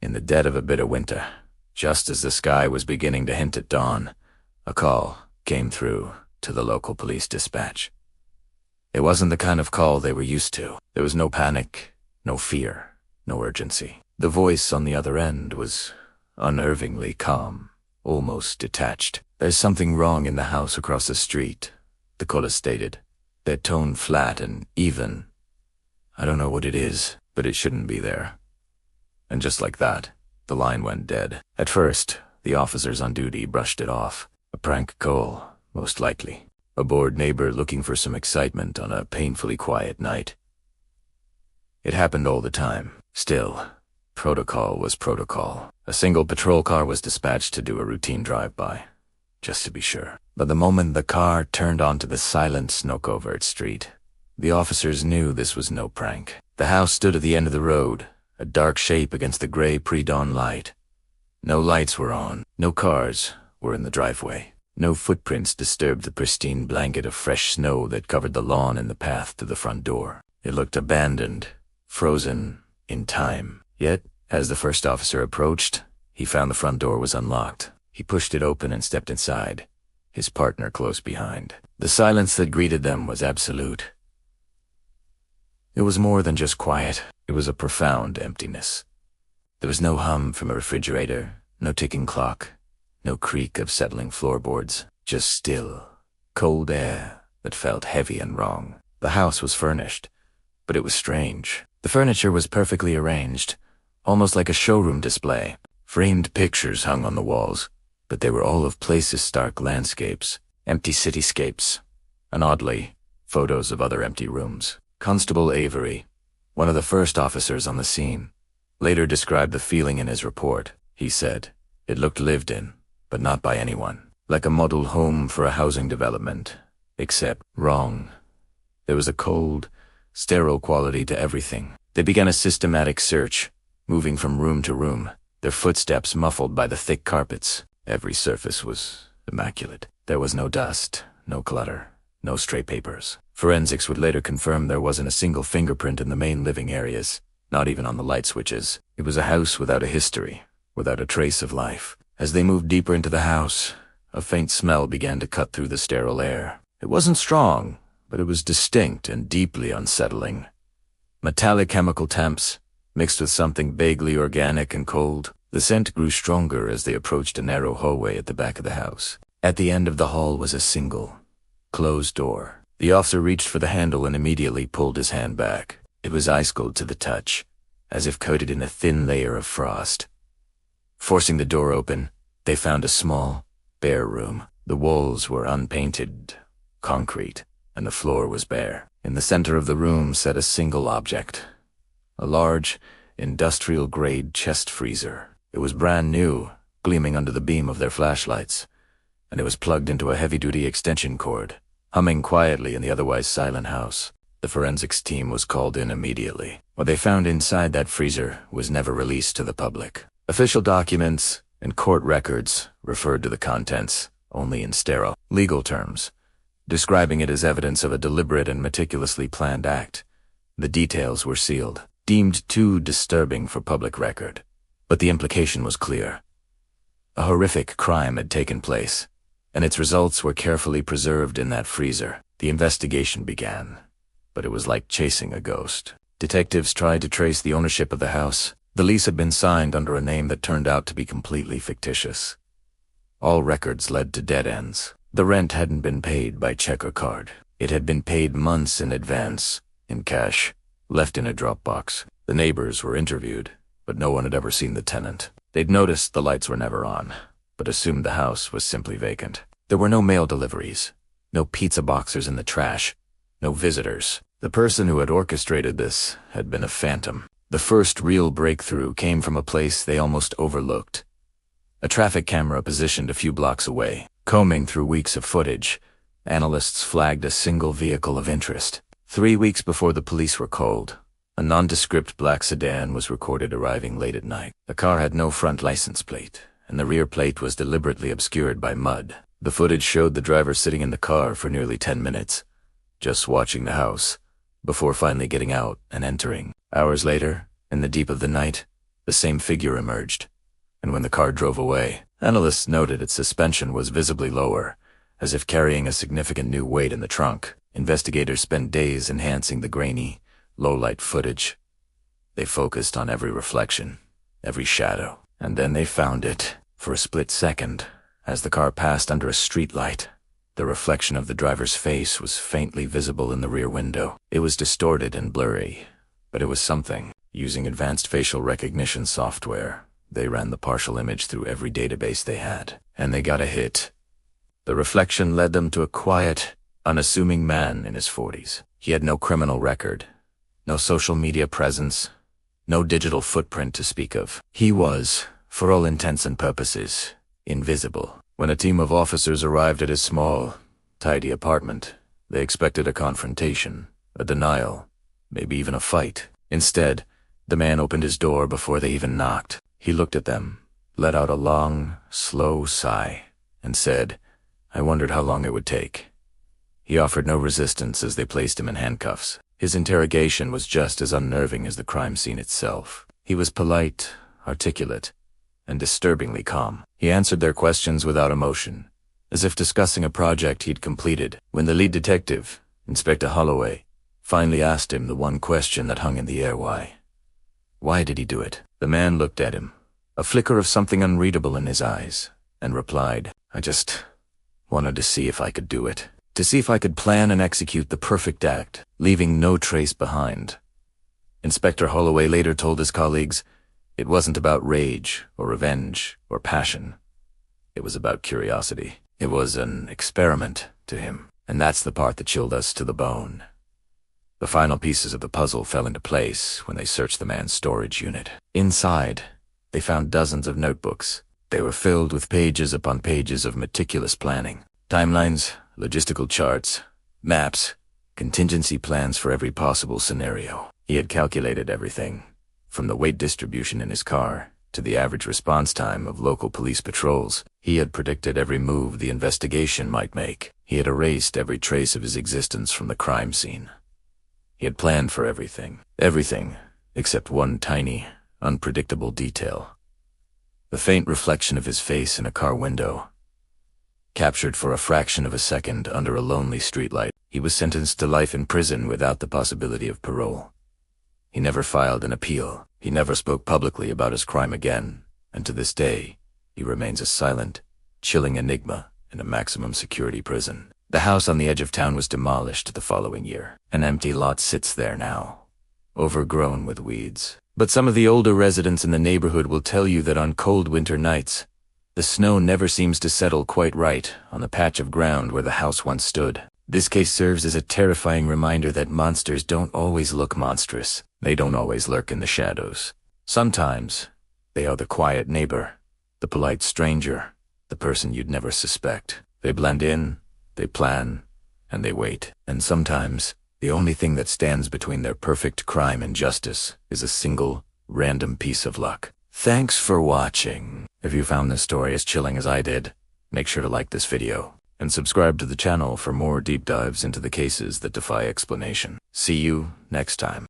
In the dead of a bitter winter, just as the sky was beginning to hint at dawn, a call came through to the local police dispatch. It wasn't the kind of call they were used to. There was no panic, no fear, no urgency. The voice on the other end was unnervingly calm, almost detached. "There's something wrong in the house across the street," the caller stated, their tone flat and even. "I don't know what it is, but it shouldn't be there." And just like that, the line went dead. At first, the officers on duty brushed it off. A prank call, most likely. A bored neighbor looking for some excitement on a painfully quiet night. It happened all the time. Still, protocol was protocol. A single patrol car was dispatched to do a routine drive-by, just to be sure. But the moment the car turned onto the silent snow-covered street, the officers knew this was no prank. The house stood at the end of the road, a dark shape against the gray pre-dawn light. No lights were on. No cars were in the driveway. No footprints disturbed the pristine blanket of fresh snow that covered the lawn and the path to the front door. It looked abandoned, frozen in time. Yet, as the first officer approached, he found the front door was unlocked. He pushed it open and stepped inside, his partner close behind. The silence that greeted them was absolute. It was more than just quiet. It was a profound emptiness. There was no hum from a refrigerator, no ticking clock, no creak of settling floorboards, just still, cold air that felt heavy and wrong. The house was furnished, but it was strange. The furniture was perfectly arranged, almost like a showroom display. Framed pictures hung on the walls, but they were all of places, stark landscapes, empty cityscapes, and oddly, photos of other empty rooms. Constable Avery, one of the first officers on the scene, later described the feeling in his report. He said, "It looked lived in, but not by anyone. Like a model home for a housing development. Except wrong. There was a cold, sterile quality to everything." They began a systematic search, moving from room to room, their footsteps muffled by the thick carpets. Every surface was immaculate. There was no dust, no clutter, no stray papers. Forensics would later confirm there wasn't a single fingerprint in the main living areas, not even on the light switches. It was a house without a history, without a trace of life. As they moved deeper into the house, a faint smell began to cut through the sterile air. It wasn't strong, but it was distinct and deeply unsettling. Metallic chemical temps, mixed with something vaguely organic and cold. The scent grew stronger as they approached a narrow hallway at the back of the house. At the end of the hall was a single, closed door. The officer reached for the handle and immediately pulled his hand back. It was ice-cold to the touch, as if coated in a thin layer of frost. Forcing the door open, they found a small, bare room. The walls were unpainted, concrete, and the floor was bare. In the center of the room sat a single object, a large, industrial-grade chest freezer. It was brand new, gleaming under the beam of their flashlights, and it was plugged into a heavy-duty extension cord, humming quietly in the otherwise silent house. The forensics team was called in immediately. What they found inside that freezer was never released to the public. Official documents and court records referred to the contents only in sterile legal terms, describing it as evidence of a deliberate and meticulously planned act. The details were sealed, deemed too disturbing for public record. But the implication was clear. A horrific crime had taken place, and its results were carefully preserved in that freezer. The investigation began, but it was like chasing a ghost. Detectives tried to trace the ownership of the house. The lease had been signed under a name that turned out to be completely fictitious. All records led to dead ends. The rent hadn't been paid by check or card. It had been paid months in advance, in cash, left in a drop box. The neighbors were interviewed, but no one had ever seen the tenant. They'd noticed the lights were never on, but assumed the house was simply vacant. There were no mail deliveries, no pizza boxers in the trash, no visitors. The person who had orchestrated this had been a phantom. The first real breakthrough came from a place they almost overlooked. A traffic camera positioned a few blocks away. Combing through weeks of footage, analysts flagged a single vehicle of interest. 3 weeks before the police were called, a nondescript black sedan was recorded arriving late at night. The car had no front license plate, and the rear plate was deliberately obscured by mud. The footage showed the driver sitting in the car for nearly 10 minutes, just watching the house, before finally getting out and entering. Hours later, in the deep of the night, The same figure emerged, and when the car drove away, analysts noted its suspension was visibly lower, as if carrying a significant new weight in the trunk. Investigators spent days enhancing the grainy, low-light footage. They focused on every reflection, every shadow, and then they found it. For a split second, as the car passed under a streetlight, the reflection of the driver's face was faintly visible in the rear window. It was distorted and blurry, but it was something. Using advanced facial recognition software, they ran the partial image through every database they had, and they got a hit. The reflection led them to a quiet, unassuming man in his 40s. He had no criminal record, no social media presence, no digital footprint to speak of. He was, for all intents and purposes, invisible. When a team of officers arrived at his small, tidy apartment, they expected a confrontation, a denial, maybe even a fight. Instead, the man opened his door before they even knocked. He looked at them, let out a long, slow sigh, and said, "I wondered how long it would take." He offered no resistance as they placed him in handcuffs. His interrogation was just as unnerving as the crime scene itself. He was polite, articulate, and disturbingly calm. He answered their questions without emotion, as if discussing a project he'd completed. When the lead detective, Inspector Holloway, finally asked him the one question that hung in the air, why did he do it? The man looked at him, a flicker of something unreadable in his eyes, and replied, "I just wanted to see if I could do it. To see if I could plan and execute the perfect act, leaving no trace behind." Inspector Holloway later told his colleagues, it wasn't about rage or revenge or passion. It was about curiosity. It was an experiment to him, and that's the part that chilled us to the bone. The final pieces of the puzzle fell into place when they searched the man's storage unit. Inside, they found dozens of notebooks. They were filled with pages upon pages of meticulous planning. Timelines, logistical charts, maps, contingency plans for every possible scenario. He had calculated everything, from the weight distribution in his car to the average response time of local police patrols. He had predicted every move the investigation might make. He had erased every trace of his existence from the crime scene. He had planned for everything except one tiny, unpredictable detail. The faint reflection of his face in a car window. Captured for a fraction of a second under a lonely streetlight, he was sentenced to life in prison without the possibility of parole. He never filed an appeal. He never spoke publicly about his crime again, and to this day, he remains a silent, chilling enigma in a maximum security prison. The house on the edge of town was demolished the following year. An empty lot sits there now, overgrown with weeds. But some of the older residents in the neighborhood will tell you that on cold winter nights, the snow never seems to settle quite right on the patch of ground where the house once stood. This case serves as a terrifying reminder that monsters don't always look monstrous. They don't always lurk in the shadows. Sometimes, they are the quiet neighbor, the polite stranger, the person you'd never suspect. They blend in, they plan, and they wait. And sometimes, the only thing that stands between their perfect crime and justice is a single, random piece of luck. Thanks for watching. If you found this story as chilling as I did, make sure to like this video and subscribe to the channel for more deep dives into the cases that defy explanation. See you next time.